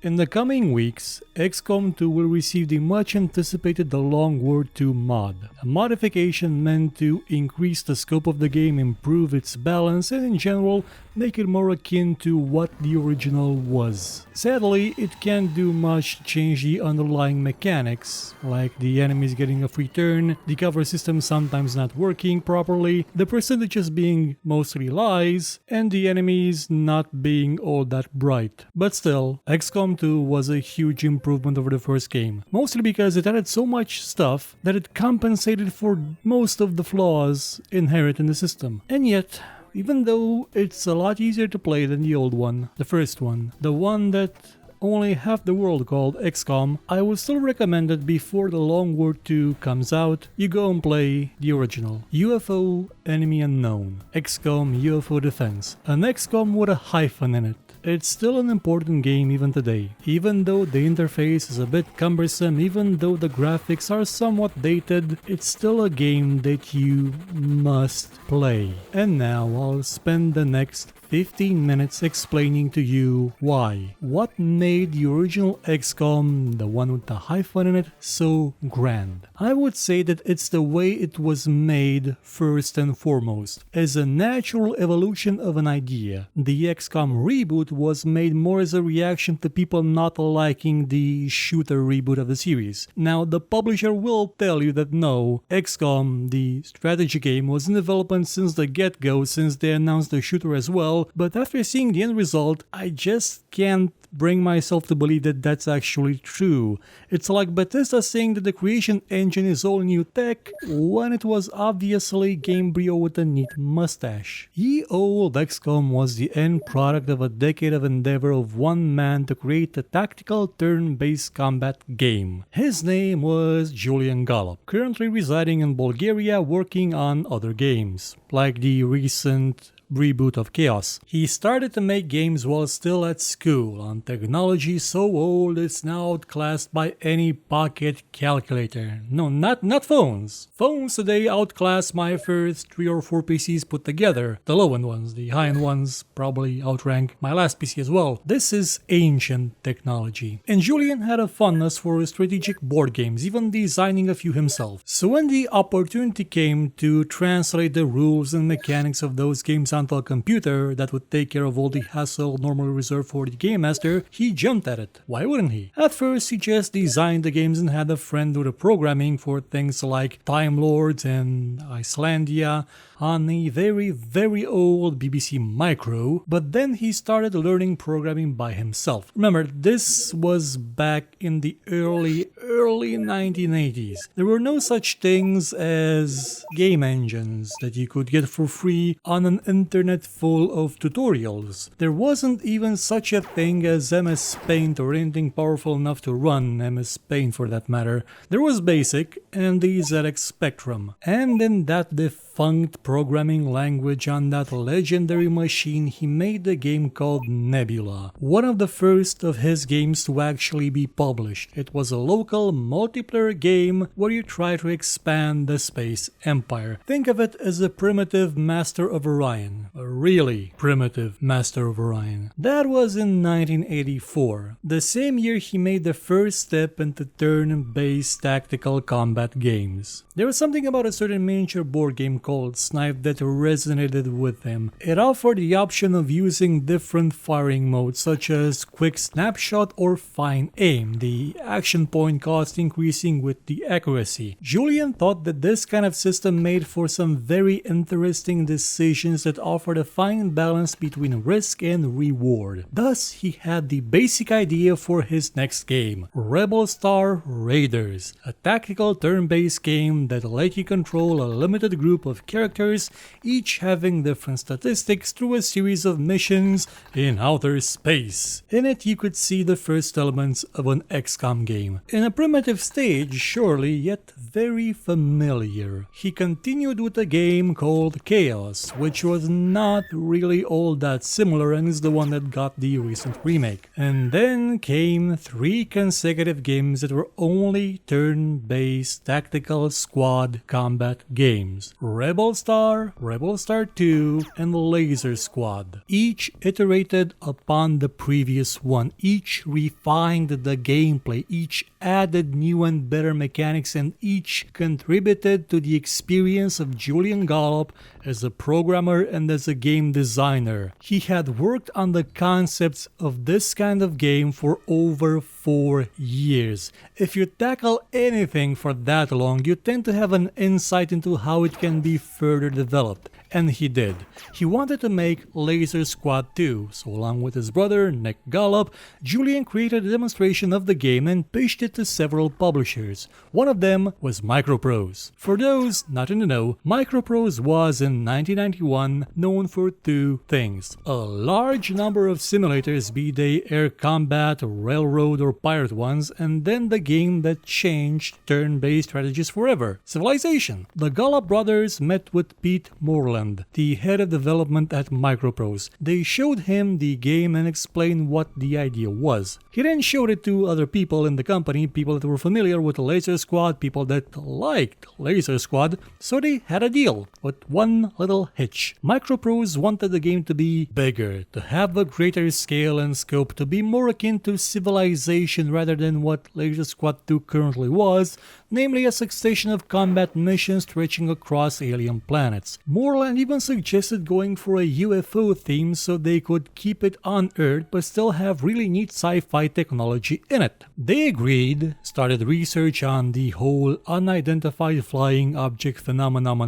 In the coming weeks, XCOM 2 will receive the much anticipated The Long War 2 mod, a modification meant to increase the scope of the game, improve its balance, and in general make it more akin to what the original was. Sadly, it can't do much to change the underlying mechanics, like the enemies getting a free turn, the cover system sometimes not working properly, the percentages being mostly lies, and the enemies not being all that bright. But still, XCOM 2 was a huge improvement over the first game, mostly because it added so much stuff that it compensated for most of the flaws inherent in the system. And yet, even though it's a lot easier to play than the old one, the first one, the one that only half the world called XCOM, I would still recommend that before The Long War 2 comes out, you go and play the original. UFO Enemy Unknown, XCOM UFO Defense, an XCOM with a hyphen in it. It's still an important game even today, even though the interface is a bit cumbersome, even though the graphics are somewhat dated, it's still a game that you must play. And now I'll spend the next 15 minutes explaining to you why. What made the original XCOM, the one with the hyphen in it, so grand? I would say that it's the way it was made first and foremost. As a natural evolution of an idea, the XCOM reboot was made more as a reaction to people not liking the shooter reboot of the series. Now, the publisher will tell you that no, XCOM, the strategy game, was in development since the get-go, since they announced the shooter as well. But after seeing the end result, I just can't bring myself to believe that that's actually true. It's like Bethesda saying that the creation engine is all new tech when it was obviously Gamebryo with a neat mustache. Ye old XCOM was the end product of a decade of endeavor of one man to create a tactical turn-based combat game. His name was Julian Gollop, currently residing in Bulgaria working on other games, like the recent reboot of Chaos. He started to make games while still at school on technology so old it's now outclassed by any pocket calculator. No, not phones. Phones today outclass my first 3 or 4 PCs put together. The low-end ones, the high-end ones probably outrank my last PC as well. This is ancient technology. And Julian had a fondness for strategic board games, even designing a few himself. So when the opportunity came to translate the rules and mechanics of those games onto a computer that would take care of all the hassle normally reserved for the game master, he jumped at it. Why wouldn't he? At first, he just designed the games and had a friend do the programming for things like Time Lords and Icelandia on a very old BBC Micro, but then he started learning programming by himself. Remember, this was back in the early 1980s. There were no such things as game engines that you could get for free on an internet full of tutorials. There wasn't even such a thing as MS Paint or anything powerful enough to run MS Paint for that matter. There was BASIC and the ZX Spectrum. And in that defunct programming language on that legendary machine, he made a game called Nebula, one of the first of his games to actually be published. It was a local multiplayer game where you try to expand the space empire. Think of it as a primitive Master of Orion, a really primitive Master of Orion. That was in 1984, the same year he made the first step into turn-based tactical combat games. There was something about a certain miniature board game called Snipe that resonated with him. It offered the option of using different firing modes such as quick snapshot or fine aim, the action point cost increasing with the accuracy. Julian thought that this kind of system made for some very interesting decisions that offered a fine balance between risk and reward. Thus, he had the basic idea for his next game, Rebel Star Raiders, a tactical turn-based game that let you control a limited group of characters, each having different statistics through a series of missions in outer space. In it, you could see the first elements of an XCOM game. In a primitive stage, surely, yet very familiar. He continued with a game called Chaos, which was not really all that similar and is the one that got the recent remake. And then came 3 consecutive games that were only turn-based tactical squad combat games: Rebel Star, Rebel Star 2, and Laser Squad. Each iterated upon the previous one, each refined the gameplay, each added new and better mechanics, and each contributed to the experience of Julian Gollop as a programmer and as a game designer. He had worked on the concepts of this kind of game for over 4 years. If you tackle anything for that long, you tend to have an insight into how it can be further developed. And he did. He wanted to make Laser Squad 2, so along with his brother, Nick Gollop, Julian created a demonstration of the game and pitched it to several publishers. One of them was MicroProse. For those not in the know, MicroProse was in 1991 known for 2 things: a large number of simulators, be they air combat, railroad, or pirate ones, and then the game that changed turn-based strategies forever: Civilization. The Gollop brothers met with Pete Moreland, the head of development at MicroProse. They showed him the game and explained what the idea was. He then showed it to other people in the company, people that were familiar with Laser Squad, people that liked Laser Squad, so they had a deal, with one little hitch. MicroProse wanted the game to be bigger, to have a greater scale and scope, to be more akin to Civilization rather than what Laser Squad 2 currently was, namely a succession of combat missions stretching across alien planets. Moreland even suggested going for a UFO theme so they could keep it on Earth but still have really neat sci-fi technology in it. They agreed, started research on the whole unidentified flying object phenomenon,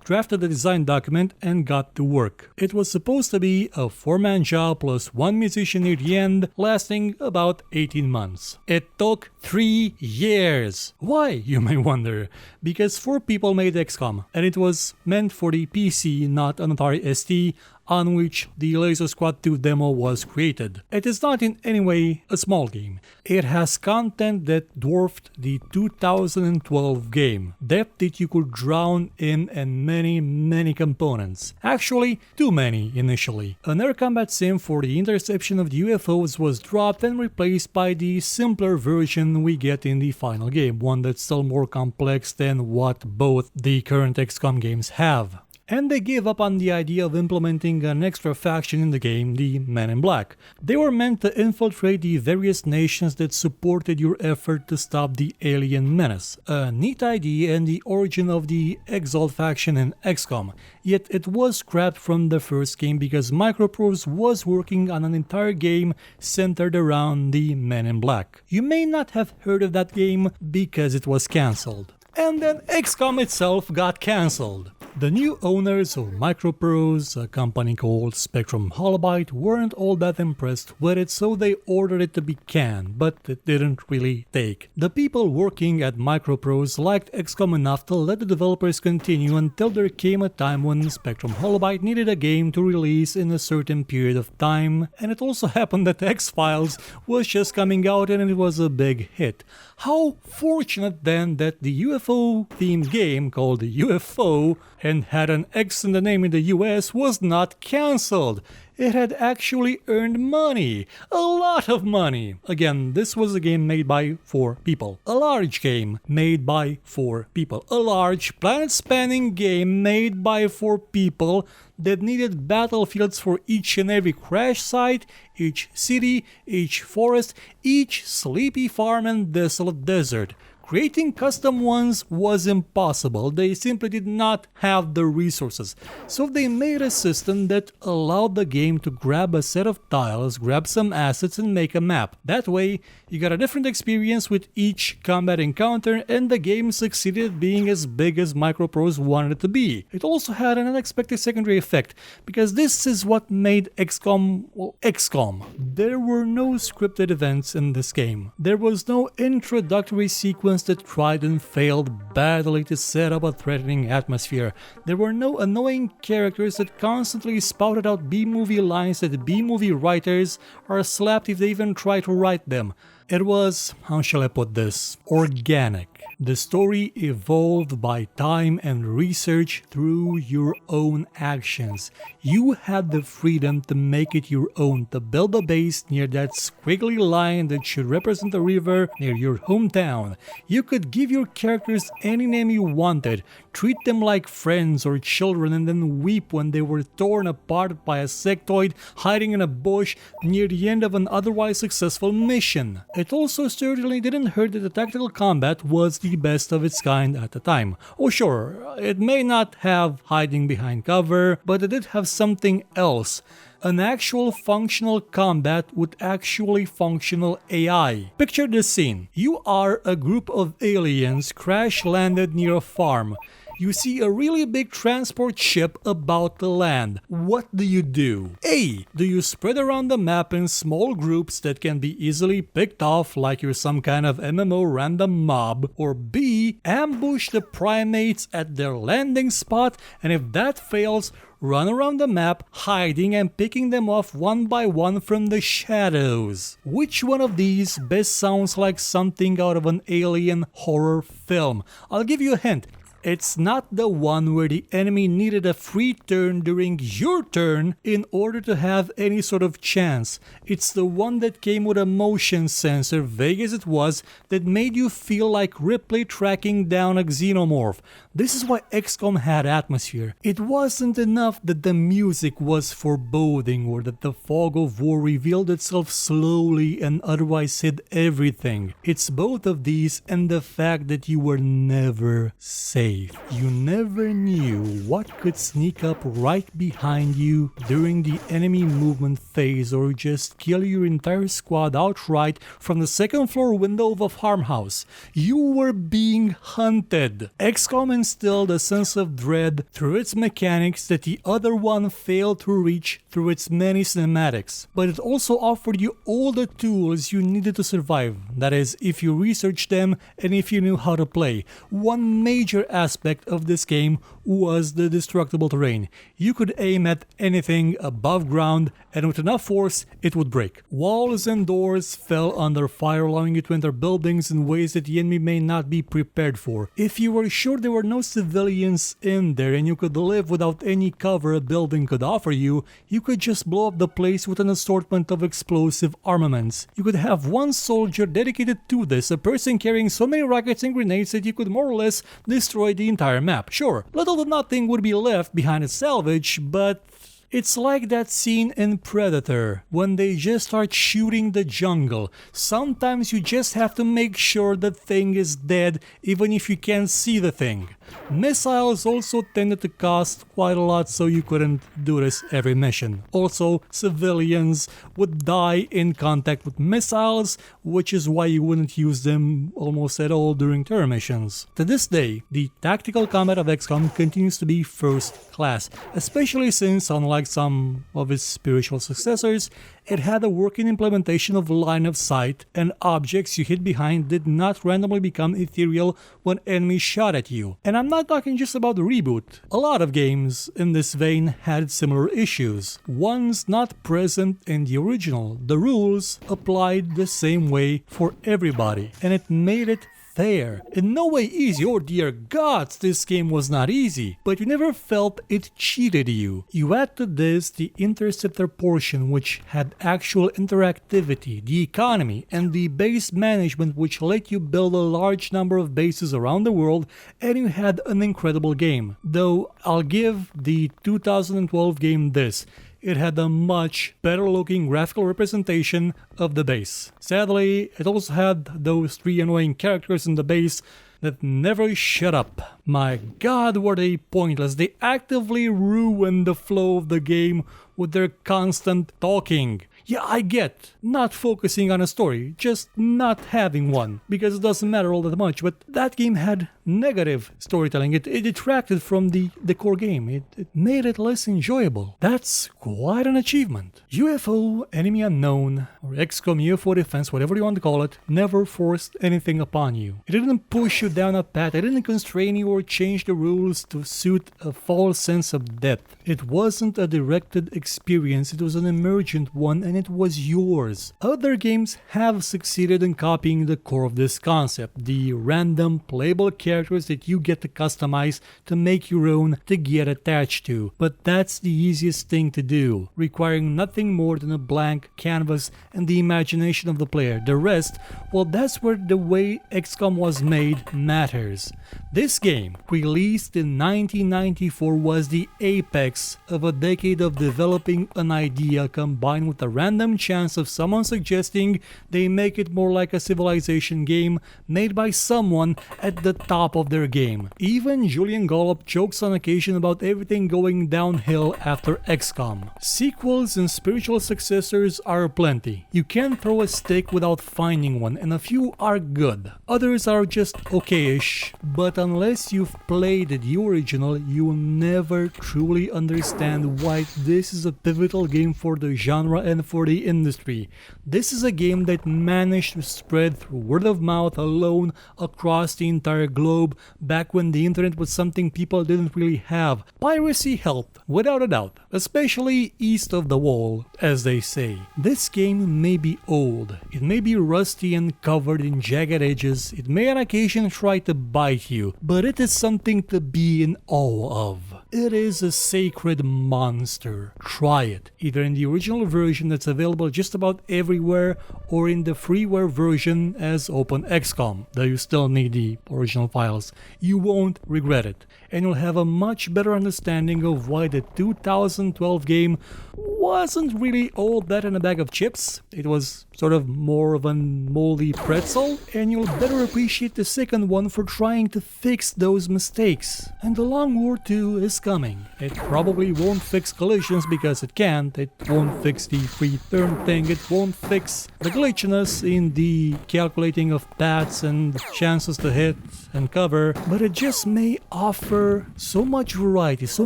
drafted the design document, and got to work. It was supposed to be a 4-man job plus 1 musician near the end, lasting about 18 months. It took 3 years. Why, you may wonder? Because 4 people made XCOM, and it was meant for the PC, not an Atari ST, on which the Laser Squad 2 demo was created. It is not in any way a small game. It has content that dwarfed the 2012 game, depth that you could drown in, and many components. Actually, too many initially. An air combat sim for the interception of the UFOs was dropped and replaced by the simpler version we get in the final game, one that's still more complex than what both the current XCOM games have. And they gave up on the idea of implementing an extra faction in the game, the Men in Black. They were meant to infiltrate the various nations that supported your effort to stop the alien menace. A neat idea and the origin of the Exalt faction in XCOM, yet it was scrapped from the first game because MicroProse was working on an entire game centered around the Men in Black. You may not have heard of that game because it was cancelled. And then XCOM itself got cancelled. The new owners of MicroProse, a company called Spectrum Holobyte, weren't all that impressed with it, so they ordered it to be canned, but it didn't really take. The people working at MicroProse liked XCOM enough to let the developers continue until there came a time when Spectrum Holobyte needed a game to release in a certain period of time, and it also happened that X-Files was just coming out and it was a big hit. How fortunate then that the UFO-themed game called UFO and had an X in the name in the US was not cancelled. It had actually earned money. A lot of money. Again, this was a game made by 4 people. A large game made by 4 people. A large planet-spanning game made by 4 people that needed battlefields for each and every crash site, each city, each forest, each sleepy farm and desolate desert. Creating custom ones was impossible, they simply did not have the resources, so they made a system that allowed the game to grab a set of tiles, grab some assets and make a map. That way, you got a different experience with each combat encounter and the game succeeded being as big as MicroProse wanted it to be. It also had an unexpected secondary effect, because this is what made XCOM, well, XCOM. There were no scripted events in this game. There was no introductory sequence that tried and failed badly to set up a threatening atmosphere. There were no annoying characters that constantly spouted out B-movie lines that B-movie writers are slapped if they even try to write them. It was, how shall I put this, organic. The story evolved by time and research through your own actions. You had the freedom to make it your own, to build a base near that squiggly line that should represent a river near your hometown. You could give your characters any name you wanted, treat them like friends or children, and then weep when they were torn apart by a sectoid hiding in a bush near the end of an otherwise successful mission. It also certainly didn't hurt that the tactical combat was the best of its kind at the time. Oh sure, it may not have hiding behind cover, but it did have something else. An actual functional combat with actually functional AI. Picture this scene. You are a group of aliens crash-landed near a farm. You see a really big transport ship about to land. What do? A. Do you spread around the map in small groups that can be easily picked off like you're some kind of MMO random mob? Or B. Ambush the primates at their landing spot, and if that fails, run around the map, hiding and picking them off one by one from the shadows. Which one of these best sounds like something out of an alien horror film? I'll give you a hint. It's not the one where the enemy needed a free turn during your turn in order to have any sort of chance. It's the one that came with a motion sensor, vague as it was, that made you feel like Ripley tracking down a xenomorph. This is why XCOM had atmosphere. It wasn't enough that the music was foreboding or that the fog of war revealed itself slowly and otherwise hid everything. It's both of these and the fact that you were never safe. You never knew what could sneak up right behind you during the enemy movement phase or just kill your entire squad outright from the second floor window of a farmhouse. You were being hunted. XCOM instilled a sense of dread through its mechanics that the other one failed to reach through its many cinematics. But it also offered you all the tools you needed to survive. That is, if you researched them and if you knew how to play. One major aspect of this game was the destructible terrain. You could aim at anything above ground and with enough force it would break. Walls and doors fell under fire, allowing you to enter buildings in ways that the enemy may not be prepared for. If you were sure there were no civilians in there and you could live without any cover a building could offer you, you could just blow up the place with an assortment of explosive armaments. You could have one soldier dedicated to this, a person carrying so many rockets and grenades that you could more or less destroy the entire map. Sure, little to nothing would be left behind as salvage, but it's like that scene in Predator, when they just start shooting the jungle. Sometimes you just have to make sure the thing is dead, even if you can't see the thing. Missiles also tended to cost quite a lot, so you couldn't do this every mission. Also, civilians would die in contact with missiles, which is why you wouldn't use them almost at all during terror missions. To this day, the tactical combat of XCOM continues to be first class, especially since, unlike some of its spiritual successors, it had a working implementation of line of sight, and objects you hid behind did not randomly become ethereal when enemies shot at you. And I'm not talking just about the reboot. A lot of games in this vein had similar issues, ones not present in the original. The rules applied the same way for everybody, and it made it fair. In no way easy. Oh dear gods, this game was not easy, but you never felt it cheated you. You add to this the interceptor portion, which had actual interactivity, the economy, and the base management, which let you build a large number of bases around the world, and you had an incredible game. Though I'll give the 2012 game this: it had a much better looking graphical representation of the base. Sadly, it also had those 3 annoying characters in the base that never shut up. My god, were they pointless. They actively ruined the flow of the game with their constant talking. Yeah, I get not focusing on a story, just not having one, because it doesn't matter all that much, but that game had negative storytelling. It detracted from the core game. It made it less enjoyable. That's quite an achievement. UFO Enemy Unknown, or XCOM UFO Defense, whatever you want to call it, never forced anything upon you. It didn't push you down a path, it didn't constrain you or change the rules to suit a false sense of depth. It wasn't a directed experience, it was an emergent one, and it was yours. Other games have succeeded in copying the core of this concept, the random playable characters that you get to customize to make your own to get attached to. But that's the easiest thing to do, requiring nothing more than a blank canvas and the imagination of the player. The rest, well, that's where the way XCOM was made matters. This game, released in 1994, was the apex of a decade of developing an idea combined with the random chance of someone suggesting they make it more like a Civilization game made by someone at the top of their game. Even Julian Gollop jokes on occasion about everything going downhill after XCOM. Sequels and spiritual successors are plenty. You can't throw a stick without finding one, and a few are good. Others are just okay-ish, but unless you've played the original, you will never truly understand why this is a pivotal game for the genre and for the industry. This is a game that managed to spread through word of mouth alone across the entire globe back when the internet was something people didn't really have. Piracy helped, without a doubt, especially east of the wall, as they say. This game may be old, it may be rusty and covered in jagged edges, it may on occasion try to bite you, but it is something to be in awe of. It is a sacred monster. Try it, either in the original version that's available just about everywhere or in the freeware version as OpenXCOM, though you still need the original files. You won't regret it, and you'll have a much better understanding of why the 2012 game wasn't really all that in a bag of chips. It was sort of more of a moldy pretzel, and you'll better appreciate the second one for trying to fix those mistakes. And the Long War 2 is coming. It probably won't fix collisions because it can't, it won't fix the free turn thing, it won't fix the glitchiness in the calculating of paths and chances to hit and cover, but it just may offer so much variety, so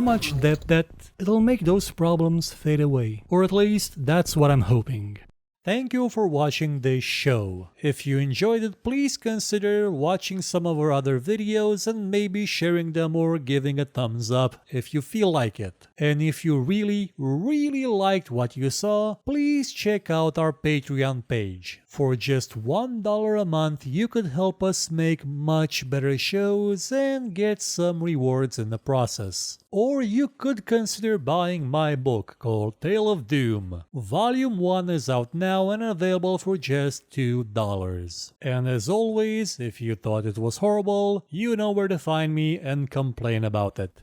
much depth that it'll make those problems fade away. Or at least, that's what I'm hoping. Thank you for watching this show. If you enjoyed it, please consider watching some of our other videos and maybe sharing them or giving a thumbs up if you feel like it. And if you really liked what you saw, please check out our Patreon page. For just $1 a month, you could help us make much better shows and get some rewards in the process. Or you could consider buying my book called Tale of Doom. Volume 1 is out now and available for just $2. And as always, if you thought it was horrible, you know where to find me and complain about it.